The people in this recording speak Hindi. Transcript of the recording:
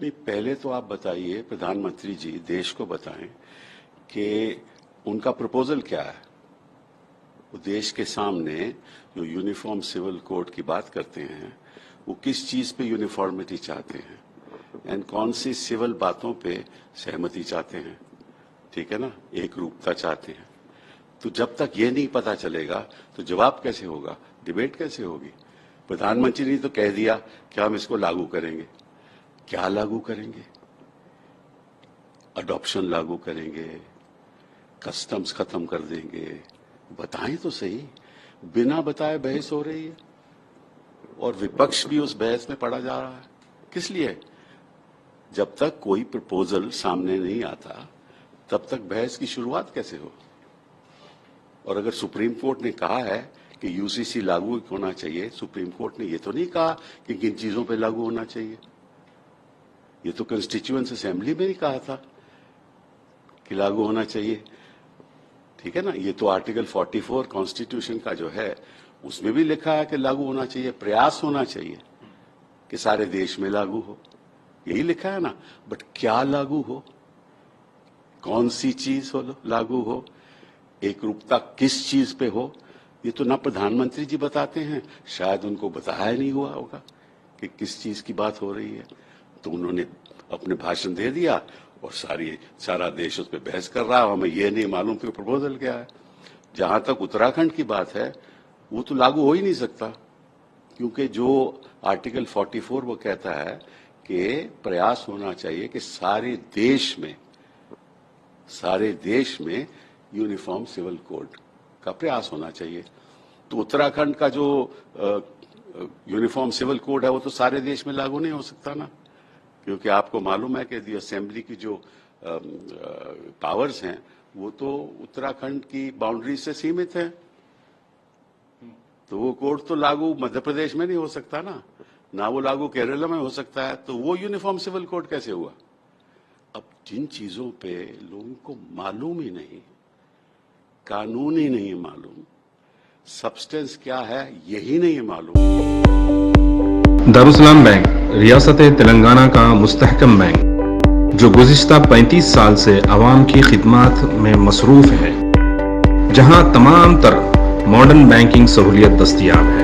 नहीं, पहले तो आप बताइए, प्रधानमंत्री जी देश को बताएं कि उनका प्रपोजल क्या है। वो देश के सामने जो यूनिफॉर्म सिविल कोड की बात करते हैं, वो किस चीज पे यूनिफॉर्मिटी चाहते हैं एंड कौन सी सिविल बातों पे सहमति चाहते हैं, ठीक है ना, एक रूपता चाहते हैं। तो जब तक ये नहीं पता चलेगा तो जवाब कैसे होगा, डिबेट कैसे होगी। प्रधानमंत्री ने तो कह दिया कि हम इसको लागू करेंगे। क्या लागू करेंगे? अडॉप्शन लागू करेंगे, कस्टम्स खत्म कर देंगे, बताएं तो सही। बिना बताए बहस हो रही है और विपक्ष भी उस बहस में पड़ा जा रहा है। किस लिए? जब तक कोई प्रपोजल सामने नहीं आता तब तक बहस की शुरुआत कैसे हो। और अगर सुप्रीम कोर्ट ने कहा है कि यूसीसी लागू होना चाहिए, सुप्रीम कोर्ट ने ये तो नहीं कहा कि किन चीजों पे लागू होना चाहिए। ये तो कॉन्स्टिट्यूएंट असेंबली में ही कहा था कि लागू होना चाहिए, ठीक है ना। ये तो आर्टिकल 44 कॉन्स्टिट्यूशन का जो है उसमें भी लिखा है कि लागू होना चाहिए, प्रयास होना चाहिए कि सारे देश में लागू हो, यही लिखा है ना। बट क्या लागू हो, कौन सी चीज हो लागू हो, एक रूपता किस चीज पे हो, ये तो ना प्रधानमंत्री जी बताते हैं, शायद उनको बताया नहीं हुआ होगा कि किस चीज की बात हो रही है। तो उन्होंने अपने भाषण दे दिया और सारा देश उस पर बहस कर रहा है। हमें यह नहीं मालूम कि प्रपोजल क्या है। जहां तक उत्तराखंड की बात है, वो तो लागू हो ही नहीं सकता, क्योंकि जो आर्टिकल 44 वो कहता है कि प्रयास होना चाहिए कि सारे देश में यूनिफॉर्म सिविल कोड का प्रयास होना चाहिए। तो उत्तराखंड का जो यूनिफॉर्म सिविल कोड है वो तो सारे देश में लागू नहीं हो सकता ना, क्योंकि आपको मालूम है कि दी असेंबली की जो पावर्स हैं वो तो उत्तराखंड की बाउंड्री से सीमित है। तो वो कोड तो लागू मध्य प्रदेश में नहीं हो सकता ना वो लागू केरला में हो सकता है। तो वो यूनिफॉर्म सिविल कोड कैसे हुआ? अब जिन चीजों पे लोगों को मालूम ही नहीं, कानून ही नहीं मालूम, सब्सटेंस क्या है यही नहीं मालूम। दारुसलाम बैंक रियासत तेलंगाना का मुस्तहकम बैंक जो गुज़िश्ता 35 साल से आवाम की खिदमत में मसरूफ़ है, जहां तमाम तर मॉडर्न बैंकिंग सहूलियत दस्तयाब है।